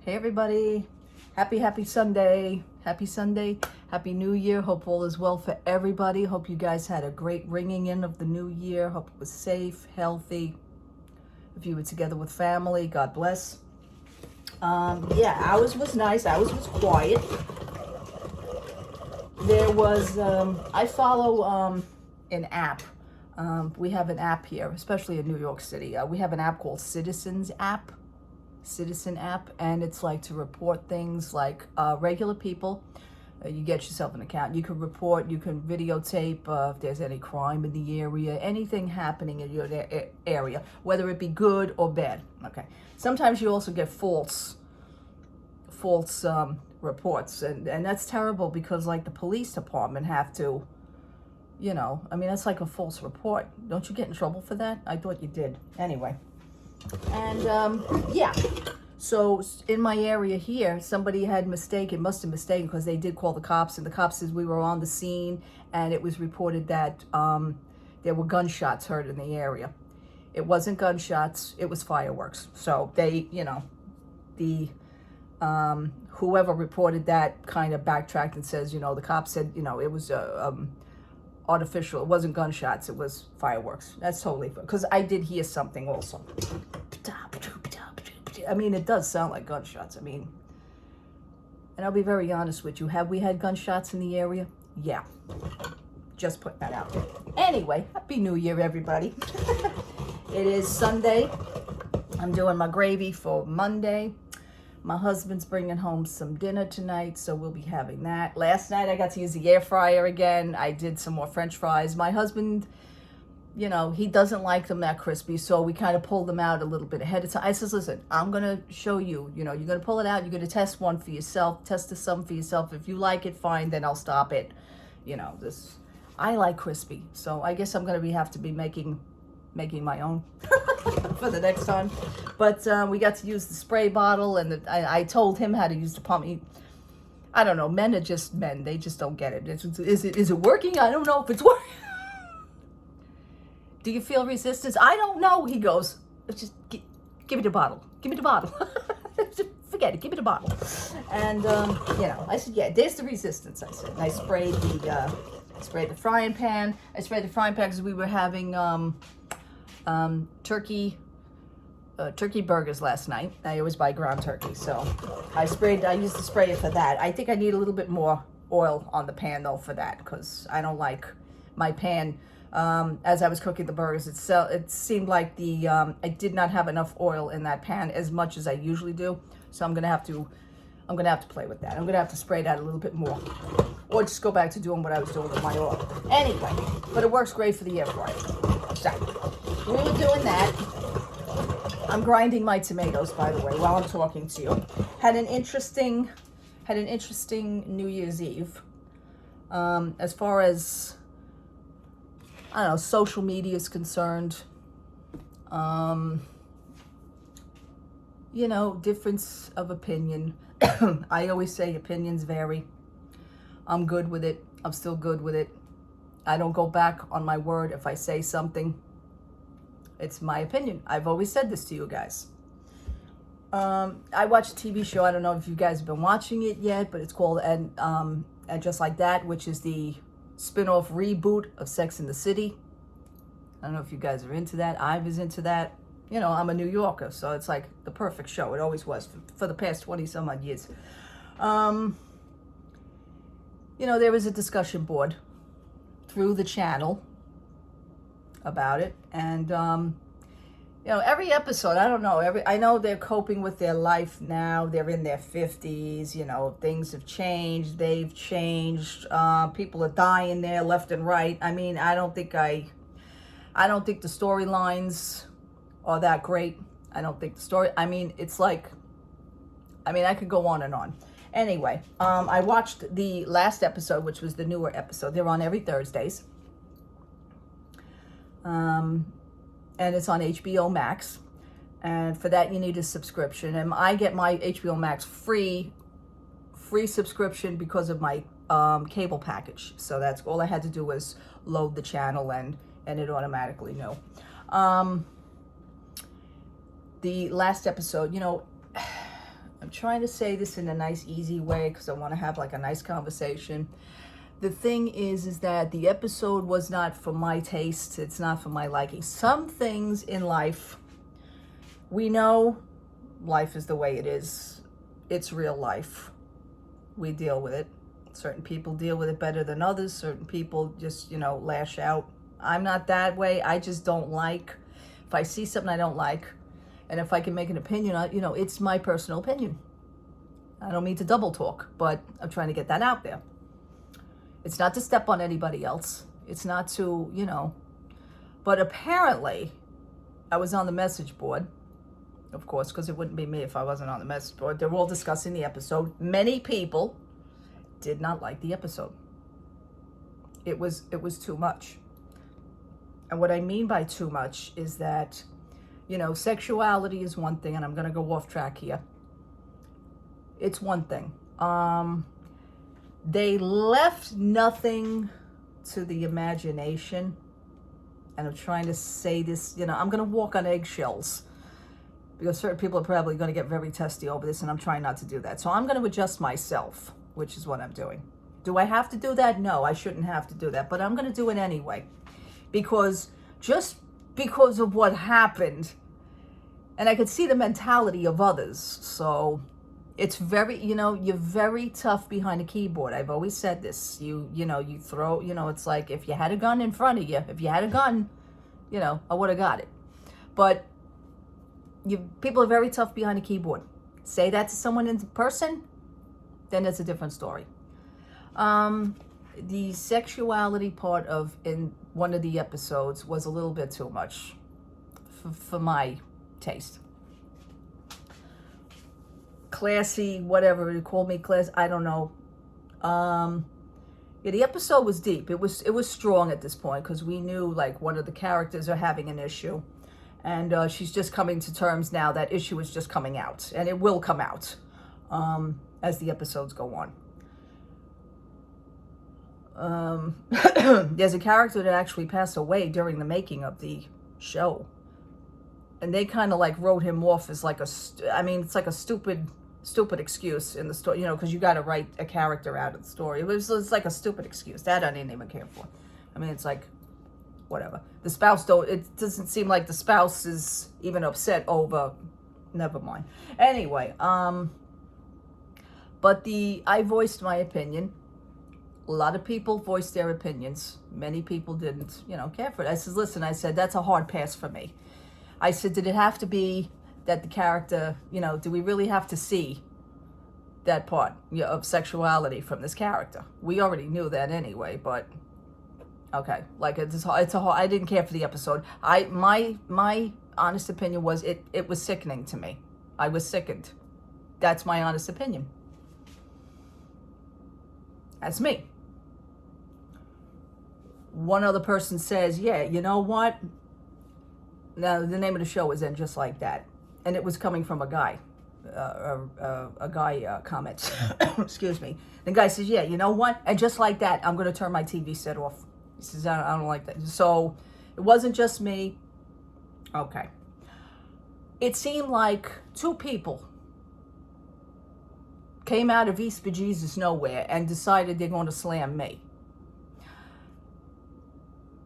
Hey everybody, happy Sunday, happy New Year. Hope all is well for everybody. Hope you guys had a great ringing in of the new year. Hope it was safe, healthy. If you were together with family, God bless. Yeah, ours was nice. Ours was quiet. There was, I follow an app. We have an app here, especially in New York City. We have an app called Citizen app, and it's like to report things like regular people. You get yourself an account. You can report, you can videotape if there's any crime in the area, anything happening in your area, whether it be good or bad. Okay. Sometimes you also get false reports, and that's terrible because like the police department have to, that's like a false report. Don't you get in trouble for that? I thought you did. Anyway. And yeah, so in my area here, somebody had must have mistaken because they did call the cops, and the cops says we were on the scene, and it was reported that there were gunshots heard in the area. It wasn't gunshots, it was fireworks. So they, the whoever reported that kind of backtracked and says, the cops said, it was artificial. It wasn't gunshots, it was fireworks. That's totally, because I did hear something also. I mean, it does sound like gunshots. And I'll be very honest with you. Have we had gunshots in the area? Yeah. Just put that out there. Anyway, Happy New Year, everybody. It is Sunday. I'm doing my gravy for Monday. My husband's bringing home some dinner tonight, so we'll be having that. Last night, I got to use the air fryer again. I did some more French fries. My husband, he doesn't like them that crispy, so we kind of pulled them out a little bit ahead of time. I says, listen, I'm going to show you, you're going to pull it out. You're going to test one for yourself, test some for yourself. If you like it, fine, then I'll stop it. I like crispy, so I guess I'm going to have to be making my own for the next time. But we got to use the spray bottle, and I told him how to use the pump. I don't know, men are just men. They just don't get it. Is it working? I don't know if it's working. Do you feel resistance? I don't know. He goes, just give me the bottle. Give me the bottle. Forget it. Give me the bottle. And, I said, yeah, there's the resistance, I said. And I sprayed the frying pan. I sprayed the frying pan because we were having turkey burgers last night. I always buy ground turkey, so I used the sprayer for that. I think I need a little bit more oil on the pan though for that, because I don't like my pan. As I was cooking the burgers, it seemed like I did not have enough oil in that pan as much as I usually do. So I'm gonna have to play with that. I'm gonna have to spray that a little bit more, or just go back to doing what I was doing with my oil. Anyway, but it works great for the air fryer. So we were doing that. I'm grinding my tomatoes, by the way, while I'm talking to you. Had an interesting New Year's Eve. As far as social media is concerned. Difference of opinion. I always say opinions vary. I'm good with it. I'm still good with it. I don't go back on my word if I say something. It's my opinion. I've always said this to you guys. I watched a TV show. I don't know if you guys have been watching it yet, but it's called And Just Like That, which is the spin-off reboot of Sex and the City. I don't know if you guys are into that. I was into that. I'm a New Yorker, so it's like the perfect show. It always was for the past 20 some odd years. There was a discussion board through the channel about it, and every episode, I don't know, I know they're coping with their life now. They're in their 50s. Things have changed. They've changed. People are dying there left and right. I don't think the storylines are that great. I don't think the story, it's like, I could go on and on. Anyway, I watched the last episode, which was the newer episode. They're on every Thursdays. And it's on HBO Max. And for that, you need a subscription. And I get my HBO Max free subscription because of my cable package. So that's all I had to do was load the channel, and it automatically knew. The last episode, I'm trying to say this in a nice, easy way because I want to have like a nice conversation. The thing is that the episode was not for my taste. It's not for my liking. Some things in life, we know life is the way it is. It's real life. We deal with it. Certain people deal with it better than others. Certain people just, lash out. I'm not that way. I just don't like, if I see something I don't like, and if I can make an opinion on, it's my personal opinion. I don't mean to double talk, but I'm trying to get that out there. It's not to step on anybody else. It's not to, but apparently I was on the message board, of course, because it wouldn't be me if I wasn't on the message board. They were all discussing the episode. Many people did not like the episode. It was too much. And what I mean by too much is that, sexuality is one thing, and I'm going to go off track here. It's one thing. They left nothing to the imagination. And I'm trying to say this, I'm going to walk on eggshells because certain people are probably going to get very testy over this, and I'm trying not to do that. So I'm going to adjust myself, which is what I'm doing. Do I have to do that? No, I shouldn't have to do that, but I'm going to do it anyway. Just because of what happened, and I could see the mentality of others. So it's very, you're very tough behind a keyboard. I've always said this. You throw, it's like if you had a gun in front of you, I would have got it. But people are very tough behind a keyboard. Say that to someone in person, then it's a different story. The sexuality part in one of the episodes was a little bit too much for my taste. Classy, whatever you call me, class, I don't know. The episode was deep. It was strong at this point because we knew like one of the characters are having an issue, and she's just coming to terms now. That issue is just coming out, and it will come out as the episodes go on. There's a character that actually passed away during the making of the show, and they kind of like wrote him off as like it's like a stupid excuse in the story, because you got to write a character out of the story. It's like a stupid excuse that I didn't even care for. It's like whatever. The spouse it doesn't seem like the spouse is even upset over. Never mind. Anyway, but I voiced my opinion. A lot of people voiced their opinions. Many people didn't, care for it. I said, listen, that's a hard pass for me. I said, did it have to be that the character, do we really have to see that part of sexuality from this character? We already knew that anyway, but okay. Like it's I didn't care for the episode. My honest opinion was it was sickening to me. I was sickened. That's my honest opinion. That's me. One other person says, yeah, you know what? Now, the name of the show was then Just Like That. And it was coming from a guy. A guy comments. Excuse me. The guy says, yeah, you know what? And just like that, I'm going to turn my TV set off. He says, I don't like that. So it wasn't just me. Okay. It seemed like two people came out of East Bejesus nowhere and decided they're going to slam me.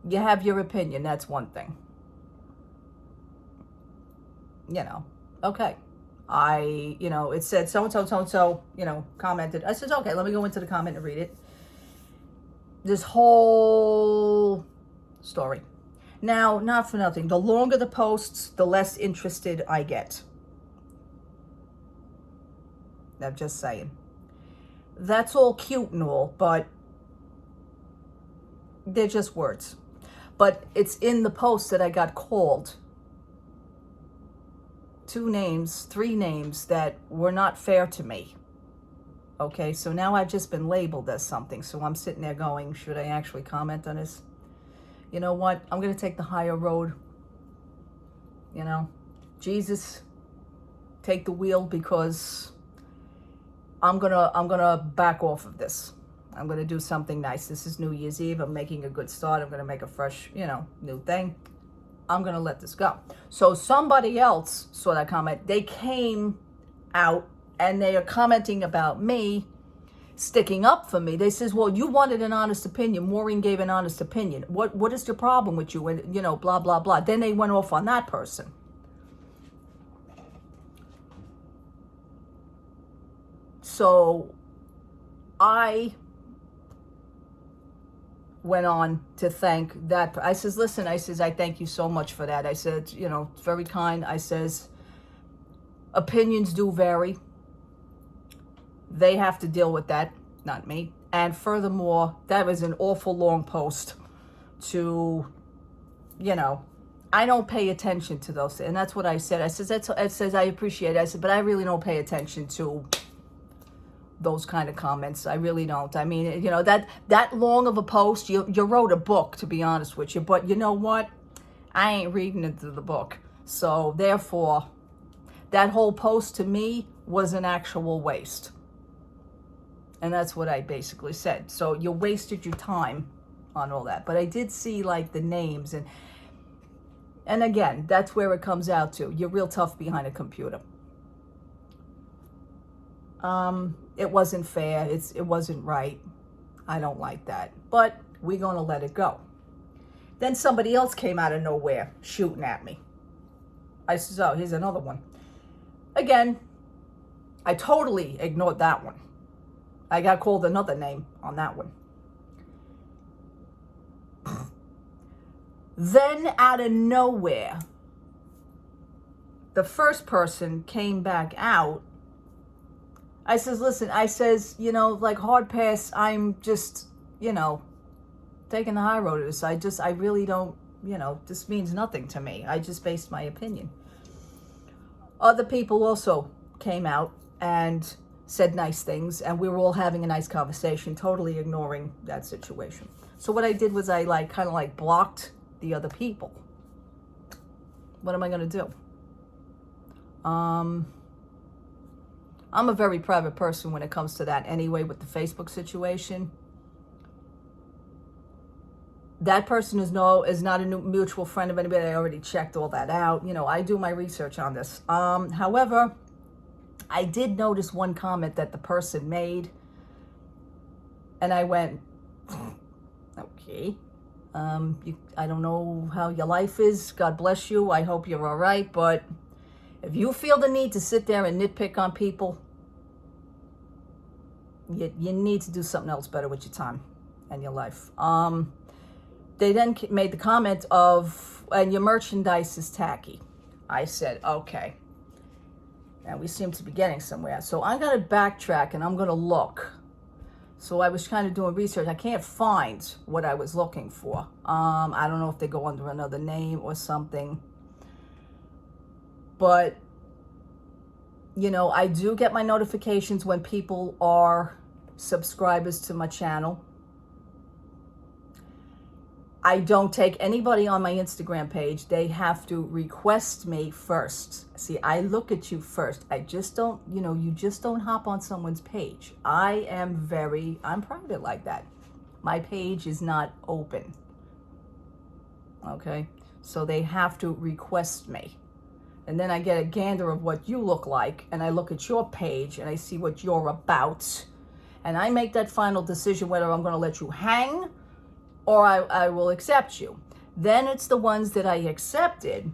You have your opinion, that's one thing. Okay. It said so-and-so, commented. I said, okay, let me go into the comment and read it. This whole story. Now, not for nothing, the longer the posts, the less interested I get. I'm just saying. That's all cute and all, but they're just words. But it's in the post that I got called 3 names that were not fair to me. Okay, so now I've just been labeled as something. So I'm sitting there going, should I actually comment on this? You know what? I'm going to take the higher road. Jesus, take the wheel, because I'm gonna back off of this. I'm gonna do something nice. This is New Year's Eve. I'm making a good start. I'm gonna make a fresh, new thing. I'm gonna let this go. So somebody else saw that comment. They came out and they are commenting about me sticking up for me. They says, well, you wanted an honest opinion. Maureen gave an honest opinion. What is the problem with you? And, blah, blah, blah. Then they went off on that person. So I went on to thank that. I says, listen, I says, I thank you so much for that. I said, it's very kind. I says, opinions do vary. They have to deal with that, not me. And furthermore, that was an awful long post to, I don't pay attention to those. And that's what I said. I says, I appreciate it. I said, but I really don't pay attention to those kind of comments. I really don't. I mean, that long of a post, you wrote a book, to be honest with you. But you know what? I ain't reading into the book. So therefore, that whole post to me was an actual waste. And that's what I basically said. So you wasted your time on all that. But I did see like the names and again, that's where it comes out to. You're real tough behind a computer. It wasn't fair. It wasn't right. I don't like that. But we're going to let it go. Then somebody else came out of nowhere shooting at me. I said, oh, here's another one. Again, I totally ignored that one. I got called another name on that one. Then out of nowhere, the first person came back out. I says, listen, like hard pass, I'm just, taking the high road of this. I really don't, this means nothing to me. I just based my opinion. Other people also came out and said nice things, and we were all having a nice conversation, totally ignoring that situation. So what I did was I kind of blocked the other people. What am I going to do? I'm a very private person when it comes to that anyway, with the Facebook situation. That person is not a mutual friend of anybody. I already checked all that out. I do my research on this. However, I did notice one comment that the person made, and I went, okay, I don't know how your life is. God bless you. I hope you're all right. But if you feel the need to sit there and nitpick on people, you need to do something else better with your time and your life. They then made the comment of, and your merchandise is tacky. I said, okay. And we seem to be getting somewhere. So I'm going to backtrack and I'm going to look. So I was kind of doing research. I can't find what I was looking for. I don't know if they go under another name or something. But, I do get my notifications when people are subscribers to my channel. I don't take anybody on my Instagram page. They have to request me first. See, I look at you first. I just don't, you just don't hop on someone's page. I'm private like that. My page is not open. Okay? So they have to request me. And then I get a gander of what you look like, and I look at your page, and I see what you're about. And I make that final decision whether I'm going to let you hang or I will accept you. Then it's the ones that I accepted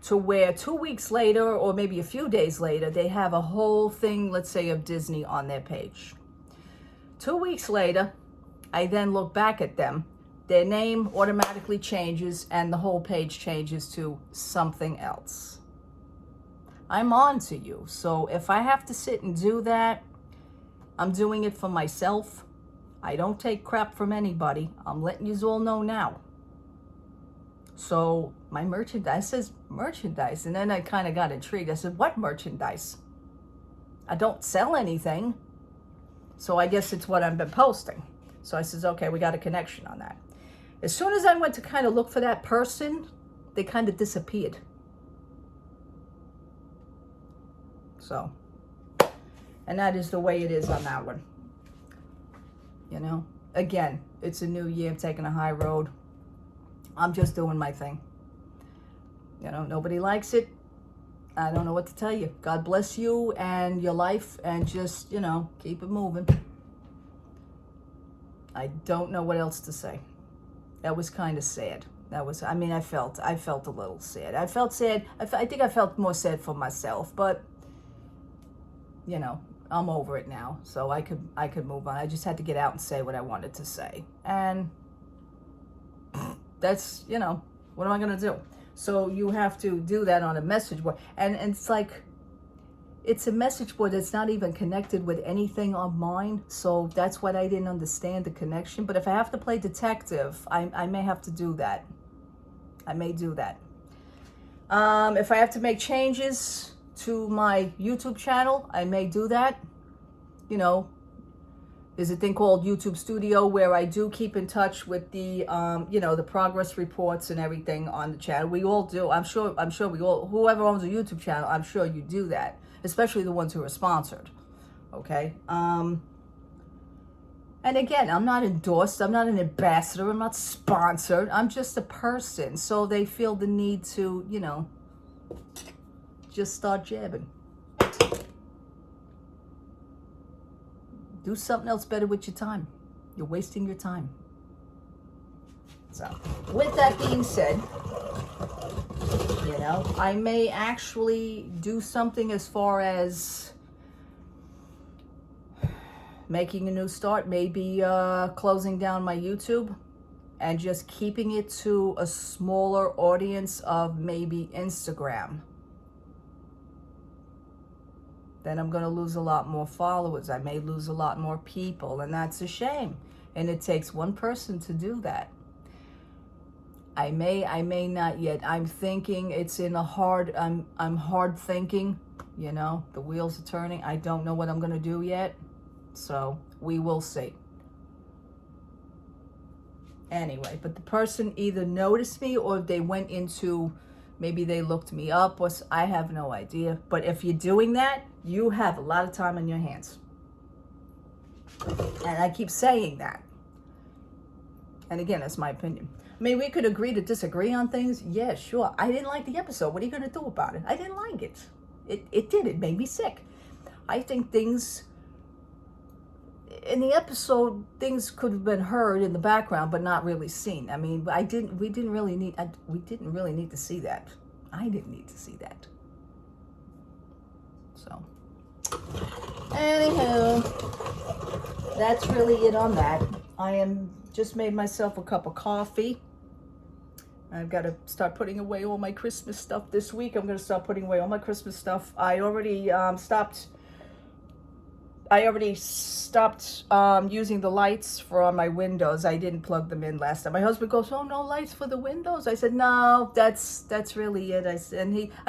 to where 2 weeks later, or maybe a few days later, they have a whole thing, let's say, of Disney on their page. 2 weeks later, I then look back at them. Their name automatically changes, and the whole page changes to something else. I'm on to you. So if I have to sit and do that, I'm doing it for myself. I don't take crap from anybody. I'm letting you all know now. So my merchandise says merchandise. And then I kind of got intrigued. I said, what merchandise? I don't sell anything. So I guess it's what I've been posting. So I says, okay, we got a connection on that. As soon as I went to kind of look for that person, they kind of disappeared. So, and that is the way it is on that one. Again, it's a new year. I'm taking a high road. I'm just doing my thing. Nobody likes it. I don't know what to tell you. God bless you and your life, and just, keep it moving. I don't know what else to say. That was kind of sad. I felt a little sad. I felt sad. I think I felt more sad for myself, but, I'm over it now. So I could move on. I just had to get out and say what I wanted to say. And that's, what am I going to do? So you have to do that on a message board. And it's like, it's a message board that's not even connected with anything of mine. So that's what I didn't understand, the connection. But if I have to play detective, I may have to do that. I may do that. If I have to make changes to my YouTube channel, I may do that. There's a thing called YouTube Studio where I do keep in touch with the, the progress reports and everything on the channel. We all do. I'm sure we all, whoever owns a YouTube channel, I'm sure you do that, especially the ones who are sponsored. Okay. And again, I'm not endorsed. I'm not an ambassador. I'm not sponsored. I'm just a person. So they feel the need to, just start jabbing. Do something else better with your time. You're wasting your time. So, with that being said, I may actually do something as far as making a new start, maybe closing down my YouTube and just keeping it to a smaller audience of maybe Instagram. Then I'm going to lose a lot more followers. I may lose a lot more people, and that's a shame. And it takes one person to do that. I may not yet. I'm thinking it's in a hard, I'm hard thinking, the wheels are turning. I don't know what I'm going to do yet. So we will see. Anyway, but the person either noticed me or they went into, maybe they looked me up, or I have no idea. But if you're doing that, you have a lot of time on your hands. And I keep saying that. And again, that's my opinion. I mean, we could agree to disagree on things. Yeah, sure. I didn't like the episode. What are you going to do about it? I didn't like it. It did. It made me sick. I think things in the episode, things could have been heard in the background, but not really seen. I mean, we didn't really need to see that. I didn't need to see that. So, anywho, that's really it on that. Just made myself a cup of coffee. I've got to start putting away all my Christmas stuff this week. I'm going to start putting away all my Christmas stuff. I already stopped using the lights for my windows. I didn't plug them in last time. My husband goes, "Oh, no lights for the windows?" I said, "No, that's really it." I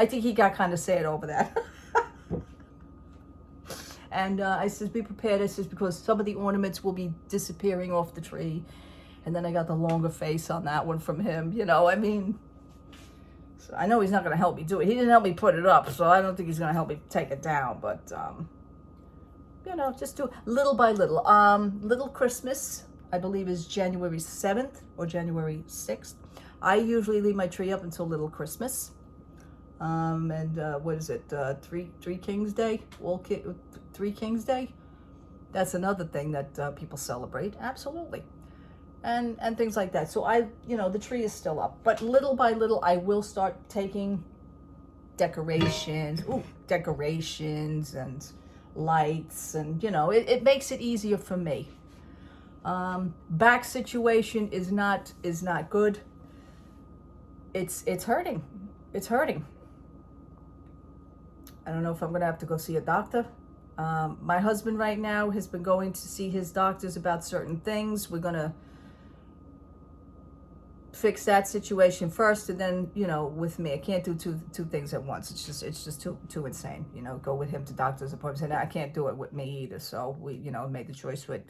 think he got kind of sad over that. And I says, "Be prepared." I says, because some of the ornaments will be disappearing off the tree. And then I got the longer face on that one from him. So I know he's not going to help me do it. He didn't help me put it up, so I don't think he's going to help me take it down. But, just do little by little. Little Christmas, I believe, is January 7th or January 6th. I usually leave my tree up until Little Christmas. What is it? Three Kings Day? Three Kings Day? That's another thing that people celebrate. Absolutely. And things like that. So the tree is still up. But little by little, I will start taking decorations and lights, and it makes it easier for me. Back situation is not good. It's hurting. It's hurting. I don't know if I'm gonna have to go see a doctor. My husband right now has been going to see his doctors about certain things. We're gonna fix that situation first, and then with me, I can't do two things at once. It's just too insane. Go with him to doctor's appointments, and I can't do it with me either. So we made the choice with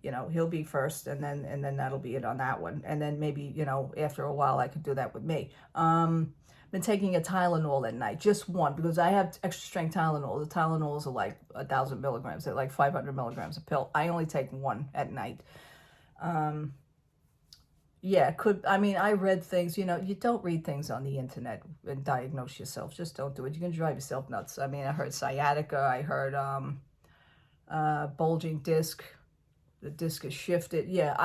he'll be first, and then that'll be it on that one. And then maybe after a while I could do that with me. Been taking a Tylenol at night, just one, because I have extra strength Tylenol. The Tylenols are like 1,000 milligrams. They're like 500 milligrams a pill. I only take one at night. Yeah, I mean, I read things, you don't read things on the internet and diagnose yourself. Just don't do it. You're going to drive yourself nuts. I mean, I heard sciatica. I heard bulging disc. The disc is shifted. Yeah,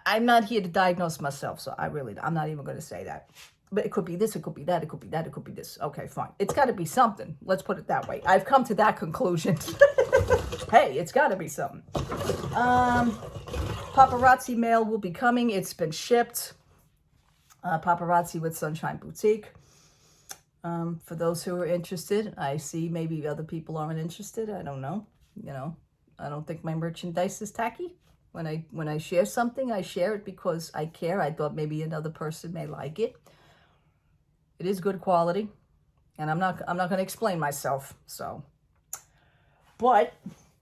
I'm not here to diagnose myself, so I'm not even going to say that. But it could be this, it could be that, it could be that, it could be this. Okay, fine. It's got to be something. Let's put it that way. I've come to that conclusion. Hey, it's got to be something. Paparazzi mail will be coming. It's been shipped. Paparazzi with Sunshine Boutique. For those who are interested, I see maybe other people aren't interested. I don't know. I don't think my merchandise is tacky. When I share something, I share it because I care. I thought maybe another person may like it. It is good quality, and I'm not going to explain myself. So, but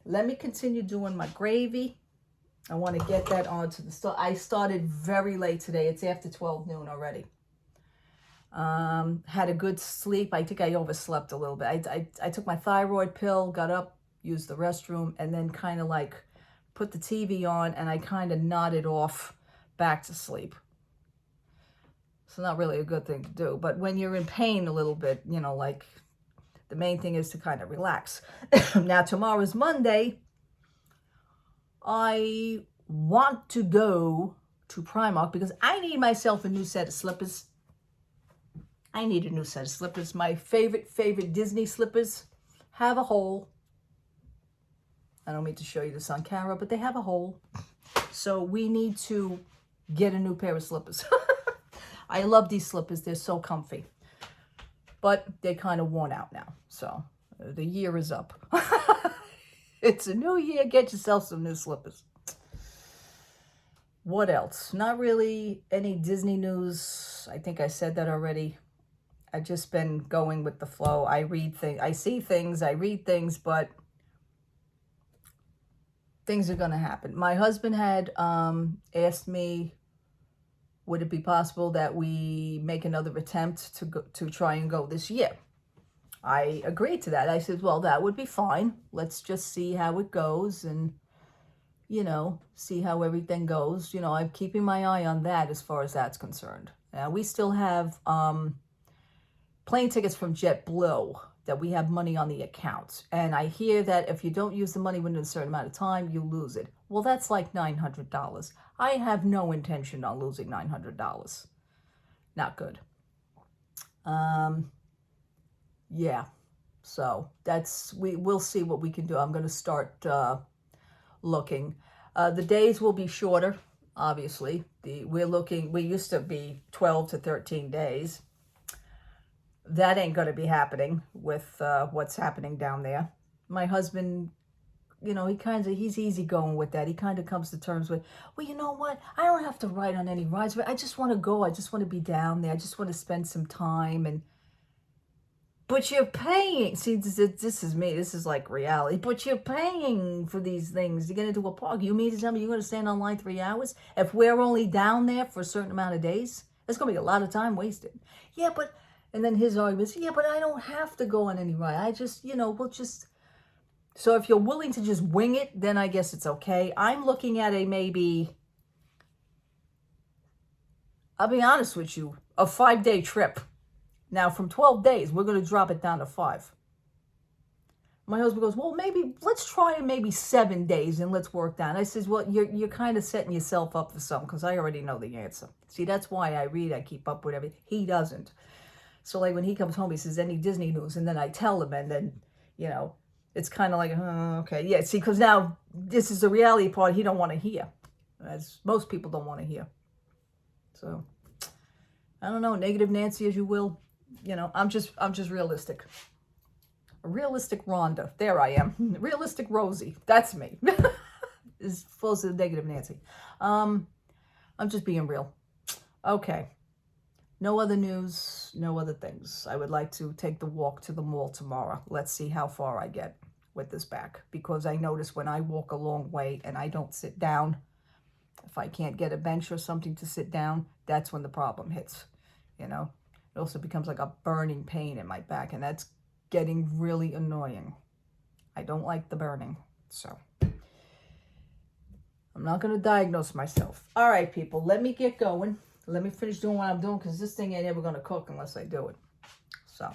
let me continue doing my gravy. I want to get that onto the stove. I started very late today. It's after 12 noon already. Had a good sleep. I think I overslept a little bit. I took my thyroid pill, got up, used the restroom, and then kind of like put the TV on, and I kind of nodded off back to sleep. It's not really a good thing to do, but when you're in pain a little bit, like the main thing is to kind of relax. Now, tomorrow's Monday. I want to go to Primark because I need myself a new set of slippers. I need a new set of slippers. My favorite Disney slippers have a hole. I don't mean to show you this on camera, but they have a hole. So we need to get a new pair of slippers. I love these slippers. They're so comfy. But they're kind of worn out now. So the year is up. It's a new year. Get yourself some new slippers. What else? Not really any Disney news. I think I said that already. I've just been going with the flow. I read things. I see things. I read things, but things are going to happen. My husband had asked me, would it be possible that we make another attempt to try and go this year? I agreed to that. I said, well, that would be fine. Let's just see how it goes and, see how everything goes. I'm keeping my eye on that as far as that's concerned. Now, we still have plane tickets from JetBlue that we have money on the account. And I hear that if you don't use the money within a certain amount of time, you lose it. Well, that's like $900. I have no intention on losing $900. Not good. Yeah. So we'll see what we can do. I'm going to start looking. The days will be shorter, obviously. We used to be 12 to 13 days. That ain't going to be happening with what's happening down there. My husband, he's easy going with that. He kind of comes to terms with, well, you know what? I don't have to ride on any rides. I just want to go. I just want to be down there. I just want to spend some time. But you're paying. See, this is me. This is like reality. But you're paying for these things to get into a park. You mean to tell me you're going to stand online 3 hours? If we're only down there for a certain amount of days, there's going to be a lot of time wasted. Yeah, but... And then his argument is, yeah, but I don't have to go on any ride. I just, we'll just... So if you're willing to just wing it, then I guess it's okay. I'm looking at I'll be honest with you, a 5-day trip. Now, from 12 days, we're going to drop it down to 5. My husband goes, well, let's try maybe 7 days and let's work down. I says, well, you're kind of setting yourself up for something because I already know the answer. See, that's why I read, I keep up with everything. He doesn't. So, like, when he comes home, he says, any Disney news? And then I tell him, and then, it's kind of like, okay. Yeah, see, because now this is the reality part he don't want to hear, as most people don't want to hear. So, I don't know, negative Nancy, as you will. I'm just realistic. A realistic Rhonda. There I am. Realistic Rosie. That's me. As opposed to negative Nancy. I'm just being real. Okay. No other news, no other things. I would like to take the walk to the mall tomorrow. Let's see how far I get with this back. Because I notice when I walk a long way and I don't sit down, if I can't get a bench or something to sit down, that's when the problem hits. It also becomes like a burning pain in my back, and that's getting really annoying. I don't like the burning, so. I'm not going to diagnose myself. All right, people, let me get going. Let me finish doing what I'm doing because this thing ain't ever going to cook unless I do it. So,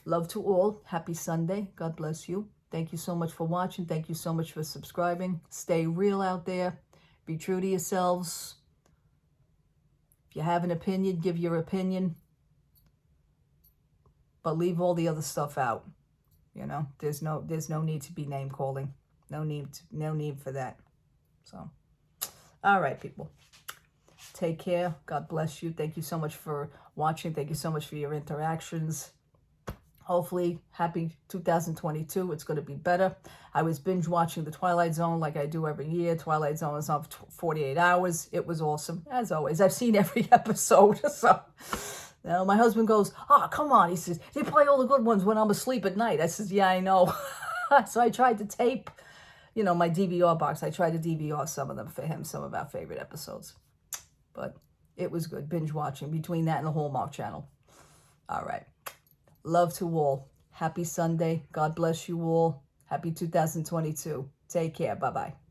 love to all. Happy Sunday. God bless you. Thank you so much for watching. Thank you so much for subscribing. Stay real out there. Be true to yourselves. If you have an opinion, give your opinion. But leave all the other stuff out. You know, there's no need to be name calling. No need for that. So, all right, people. Take care. God bless you. Thank you so much for watching. Thank you so much for your interactions. Hopefully, happy 2022. It's going to be better. I was binge watching The Twilight Zone like I do every year. Twilight Zone is on 48 hours. It was awesome, as always. I've seen every episode. So, you know, my husband goes, "Oh, come on." He says, "They play all the good ones when I'm asleep at night." I says, "Yeah, I know." So I tried to tape, you know, my DVR box. I tried to DVR some of them for him, some of our favorite episodes. But it was good, binge watching between that and the Hallmark Channel. All right. Love to all. Happy Sunday. God bless you all. Happy 2022. Take care. Bye-bye.